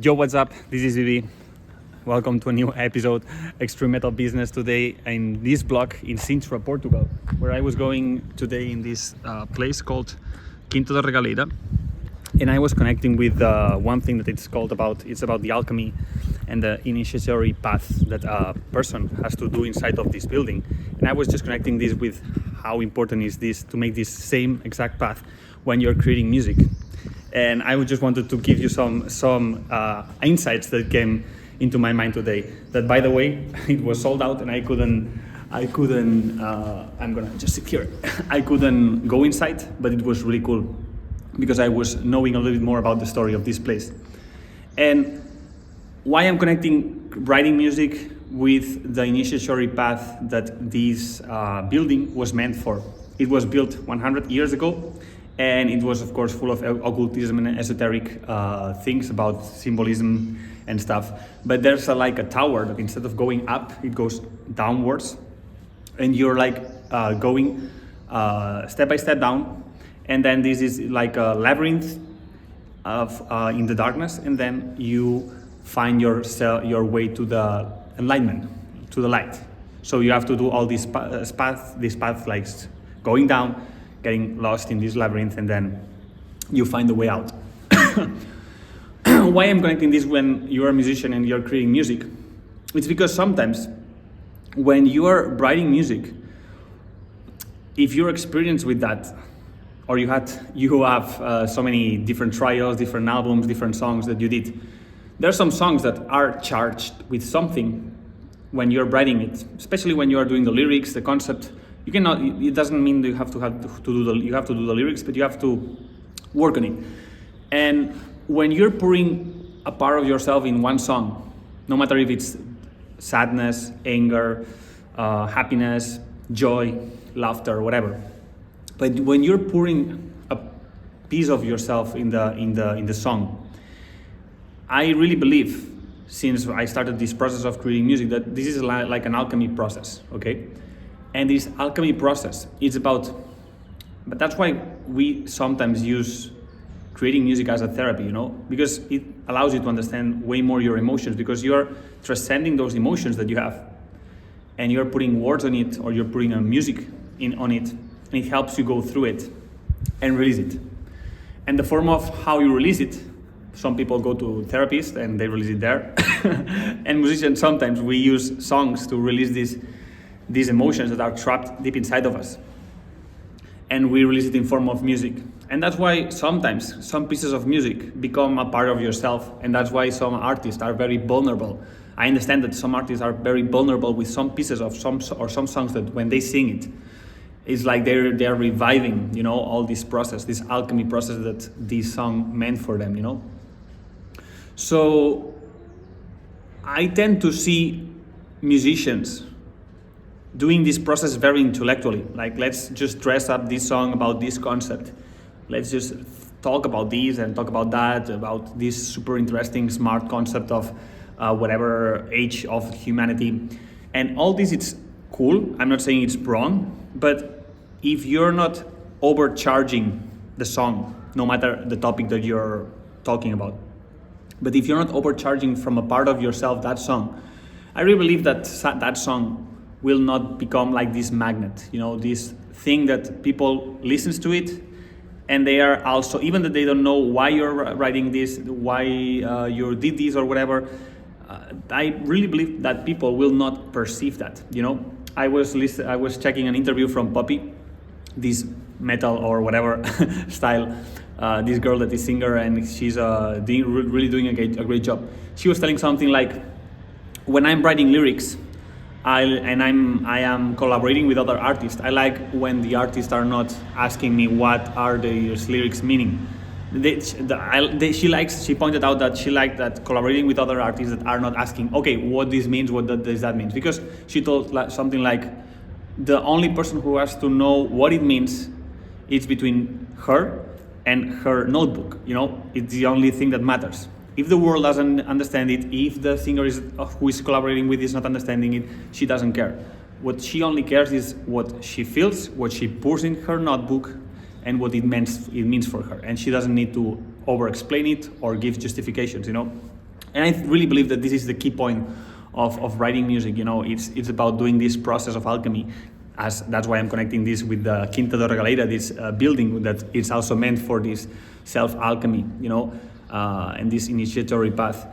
Yo, what's up? This is Vivi. Welcome to a new episode, Extreme Metal Business. Today in this blog in Sintra, Portugal, where I was going today in this place called Quinto da Regaleira. And I was connecting with one thing that it's about the alchemy and the initiatory path that a person has to do inside of this building. And I was just connecting this with how important is this to make this same exact path when you're creating music. And I just wanted to give you some insights that came into my mind today. That, by the way, it was sold out, and I couldn't. I'm gonna just sit here. I couldn't go inside, but it was really cool because I was knowing a little bit more about the story of this place. And why I'm connecting writing music with the initiatory path that this building was meant for. It was built 100 years ago. And it was, of course, full of occultism and esoteric things about symbolism and stuff. But there's a tower that instead of going up, it goes downwards. And you're going step by step down. And then this is like a labyrinth of in the darkness. And then you find your way to the enlightenment, to the light. So you have to do all these paths like going down, getting lost in this labyrinth, and then you find the way out. Why I'm connecting this when you're a musician and you're creating music? It's because sometimes when you are writing music, if you're experienced with that, or you have so many different trials, different albums, different songs that you did, there are some songs that are charged with something when you're writing it, especially when you are doing the lyrics, the concept. You cannot. It doesn't mean that you have to do the lyrics, but you have to work on it. And when you're pouring a part of yourself in one song, no matter if it's sadness, anger, happiness, joy, laughter, whatever, but when you're pouring a piece of yourself in the song, I really believe, since I started this process of creating music, that this is like an alchemy process. Okay. And this alchemy process is but that's why we sometimes use creating music as a therapy, because it allows you to understand way more your emotions, because you're transcending those emotions that you have and you're putting words on it, or you're putting a music on it, and it helps you go through it and release it. And the form of how you release it, some people go to therapists and they release it there. And musicians, sometimes we use songs to release these emotions that are trapped deep inside of us, and we release it in form of music. And that's why sometimes some pieces of music become a part of yourself, and that's why some artists are very vulnerable. I understand that some artists are very vulnerable with some pieces of some songs that when they sing it, it's like they're reviving, all this process, this alchemy process that this song meant for them, So I tend to see musicians doing this process very intellectually. Like, let's just dress up this song about this concept. Let's just talk about this and talk about that, about this super interesting, smart concept of whatever age of humanity. And all this, it's cool. I'm not saying it's wrong, but if you're not overcharging the song, no matter the topic that you're talking about, but if you're not overcharging from a part of yourself that song, I really believe that that song will not become like this magnet, this thing that people listens to it, and they are also, even that they don't know why you're writing this, why you did this or whatever. I really believe that people will not perceive that. I was checking an interview from Poppy, this metal or whatever style, this girl that is singer, and she's really doing a great job. She was telling something like, when I'm writing lyrics, I am collaborating with other artists, I like when the artists are not asking me what are these lyrics meaning. She pointed out that she liked that collaborating with other artists that are not asking, okay, what this means, what does that mean? Because she told something like, the only person who has to know what it means, it's between her and her notebook. It's the only thing that matters. If the world doesn't understand it, if the singer who is collaborating with is not understanding it, she doesn't care. What she only cares is what she feels, what she pours in her notebook, and what it means for her. And she doesn't need to over-explain it or give justifications, And I really believe that this is the key point of writing music. You know, it's about doing this process of alchemy. As that's why I'm connecting this with the Quinta de Regaleira, this building that is also meant for this self-alchemy, you know, and this initiatory path.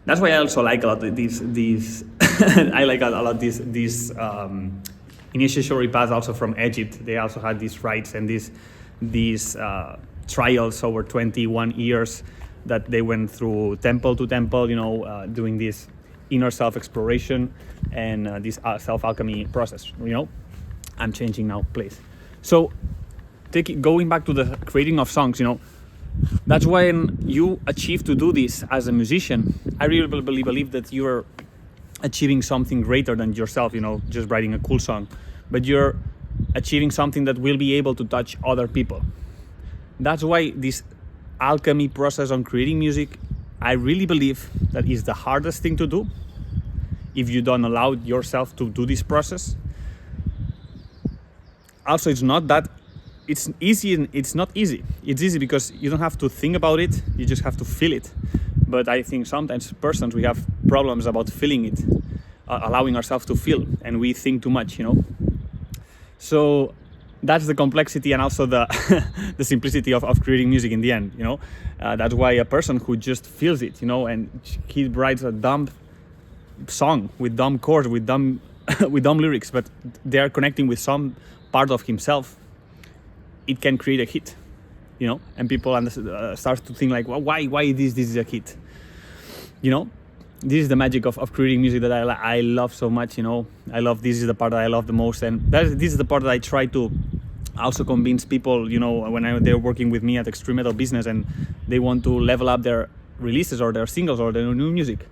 That's why I also like a lot these I like a lot this initiatory path also from Egypt. They also had these rites and these trials over 21 years that they went through temple to temple, you know, doing this inner self-exploration and this self-alchemy process, you know. I'm changing now, please. So going back to the creating of songs, you know, that's when you achieve to do this as a musician. I really believe that you're achieving something greater than yourself, you know, just writing a cool song, but you're achieving something that will be able to touch other people. That's why this alchemy process on creating music, I really believe that is the hardest thing to do if you don't allow yourself to do this process. Also, it's not that it's easy, and it's not easy. It's easy because you don't have to think about it, you just have to feel it. But I think sometimes persons, we have problems about feeling it, allowing ourselves to feel, and we think too much, you know. So that's the complexity and also the the simplicity of creating music in the end, you know. That's why a person who just feels it, you know, and he writes a dumb song with dumb chords, with dumb with dumb lyrics, but they are connecting with some part of himself, it can create a hit, you know. And people start to think like, well, why this is a hit, you know. This is the magic of creating music that I love so much, you know. This is the part that I love the most, and this is the part that I try to also convince people, you know, when they're working with me at Extreme Metal Business and they want to level up their releases or their singles or their new music.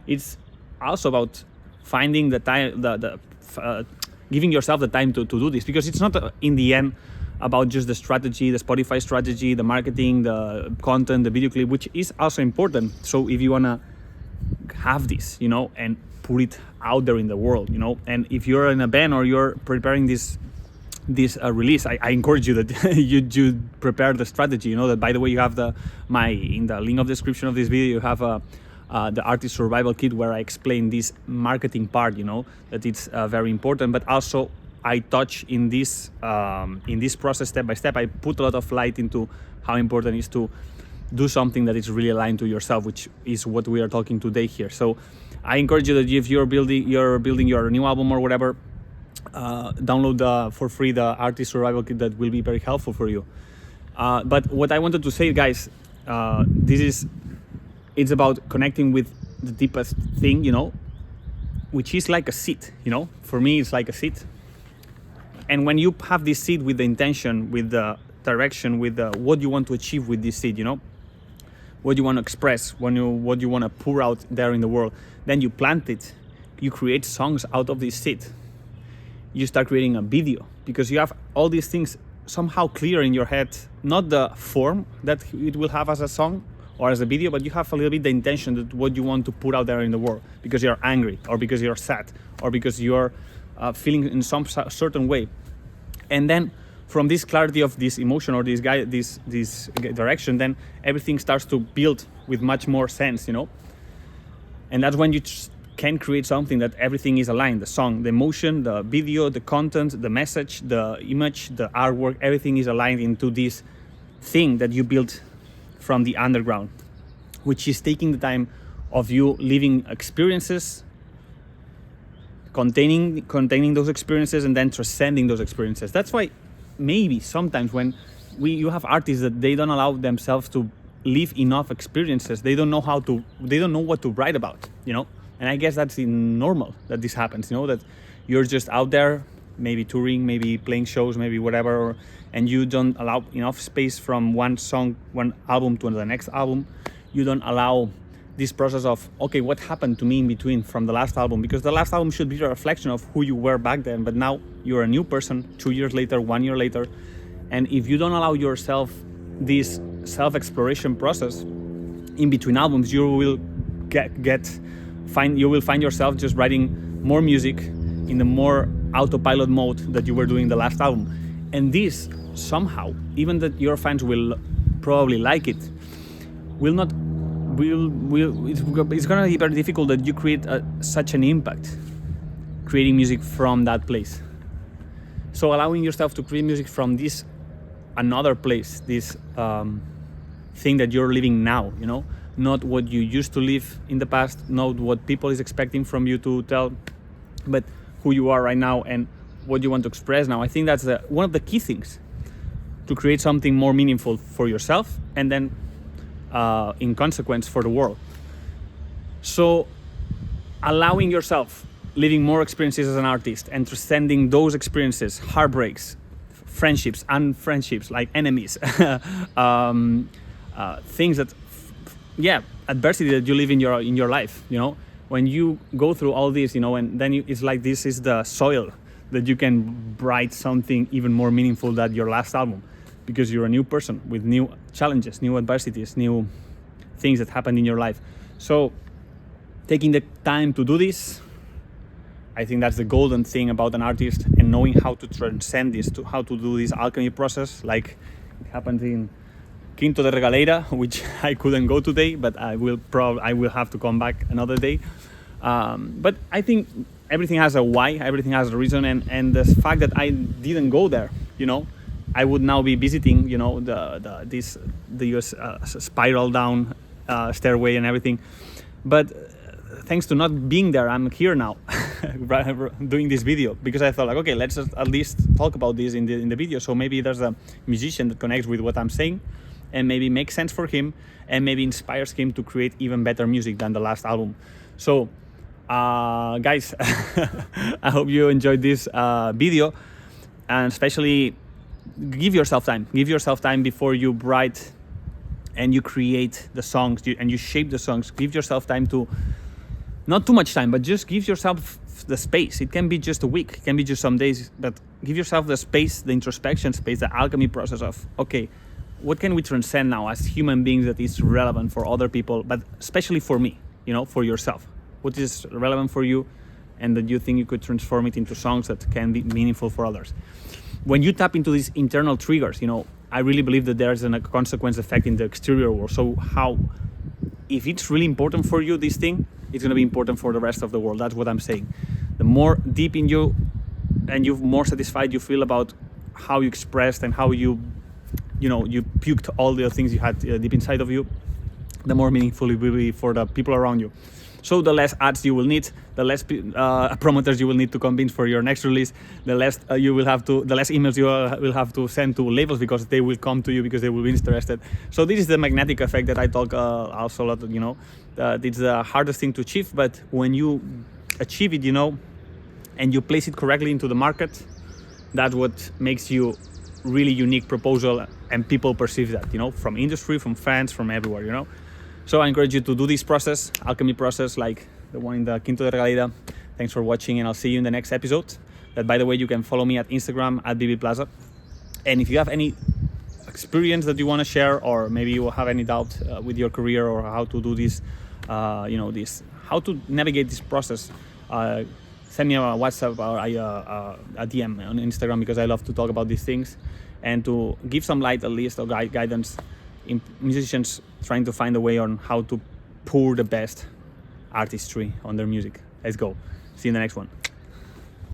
It's also about finding the time, giving yourself the time to do this, because it's not in the end about just the strategy, the Spotify strategy, the marketing, the content, the video clip, which is also important. So if you wanna have this, you know, and put it out there in the world, you know, and if you're in a band or you're preparing this release, I encourage you that you prepare the strategy, you know. That, by the way, you have in the link of description of this video, you have the artist survival kit where I explain this marketing part, you know, that it's very important. But also I touch in this process step by step. I put a lot of light into how important it is to do something that is really aligned to yourself, which is what we are talking today here. So I encourage you that if you're building your new album or whatever, download for free the artist survival kit. That will be very helpful for you. But what I wanted to say, guys, it's about connecting with the deepest thing, you know, which is like a seed, you know. For me, it's like a seed. And when you have this seed with the intention, with the direction, with what you want to achieve with this seed, you know, what you want to express, what you want to pour out there in the world, then you plant it, you create songs out of this seed. You start creating a video because you have all these things somehow clear in your head, not the form that it will have as a song or as a video, but you have a little bit the intention that what you want to put out there in the world, because you're angry or because you're sad or because you're feeling in some certain way. And then from this clarity of this emotion or this direction, then everything starts to build with much more sense, you know. And that's when you can create something that everything is aligned: the song, the emotion, the video, the content, the message, the image, the artwork, everything is aligned into this thing that you built from the underground, which is taking the time of you living experiences, containing those experiences, and then transcending those experiences. That's why maybe sometimes when you have artists that they don't allow themselves to live enough experiences, they don't know what to write about, you know. And I guess that's normal that this happens, you know, that you're just out there, maybe touring, maybe playing shows, maybe whatever, and you don't allow enough space from one album to the next album. You don't allow this process of, okay, what happened to me in between from the last album? Because the last album should be a reflection of who you were back then, but now you're a new person 2 years later, 1 year later. And if you don't allow yourself this self-exploration process in between albums, you will find yourself just writing more music in the more autopilot mode that you were doing the last album. And this somehow, even that your fans will probably like it, will not it's gonna be very difficult that you create such an impact creating music from that place. So allowing yourself to create music from this another place, this thing that you're living now, you know, not what you used to live in the past, not what people is expecting from you to tell, but who you are right now and what you want to express now. I think that's one of the key things to create something more meaningful for yourself and then in consequence for the world. So allowing yourself living more experiences as an artist and transcending those experiences, heartbreaks, friendships, unfriendships, like enemies, things that, adversity that you live in your life, you know, when you go through all this, you know, and then it's like this is the soil that you can write something even more meaningful than your last album, because you're a new person with new challenges, new adversities, new things that happened in your life. So taking the time to do this, I think that's the golden thing about an artist, and knowing how to transcend this, to how to do this alchemy process, like it happened in Quinto de Regaleira, which I couldn't go today, but I will have to come back another day. But I think everything has a why, everything has a reason, and the fact that I didn't go there, you know, I would now be visiting, you know, the US spiral down stairway and everything. But thanks to not being there, I'm here now doing this video, because I thought like, okay, let's just at least talk about this in the video. So maybe there's a musician that connects with what I'm saying and maybe makes sense for him and maybe inspires him to create even better music than the last album. So guys, I hope you enjoyed this video, and especially give yourself time before you write and you create the songs and you shape the songs. Give yourself time to, not too much time, but just give yourself the space. It can be just a week, it can be just some days, but give yourself the space, the introspection space, the alchemy process of, okay, what can we transcend now as human beings that is relevant for other people, but especially for me, you know, for yourself. What is relevant for you and that you think you could transform it into songs that can be meaningful for others. When you tap into these internal triggers, you know, I really believe that there's a consequence effect in the exterior world. So if it's really important for you, this thing, it's going to be important for the rest of the world. That's what I'm saying. The more deep in you and you're more satisfied you feel about how you expressed and how you puked all the things you had deep inside of you, the more meaningful it will be for the people around you. So the less ads you will need, the less promoters you will need to convince for your next release, the less emails you will have to send to labels, because they will come to you because they will be interested. So this is the magnetic effect that I talk also a lot. You know, it's the hardest thing to achieve, but when you achieve it, you know, and you place it correctly into the market, that's what makes you really unique proposal, and people perceive that, you know, from industry, from fans, from everywhere, you know. So I encourage you to do this process, alchemy process, like the one in the Quinto de Regaleira. Thanks for watching, and I'll see you in the next episode. That, by the way, you can follow me at Instagram at Plaza. And if you have any experience that you want to share, or maybe you have any doubt with your career or how to do this, how to navigate this process, send me a WhatsApp or a DM on Instagram, because I love to talk about these things and to give some light, at least, or guidance in musicians trying to find a way on how to pour the best artistry on their music. Let's go. See you in the next one.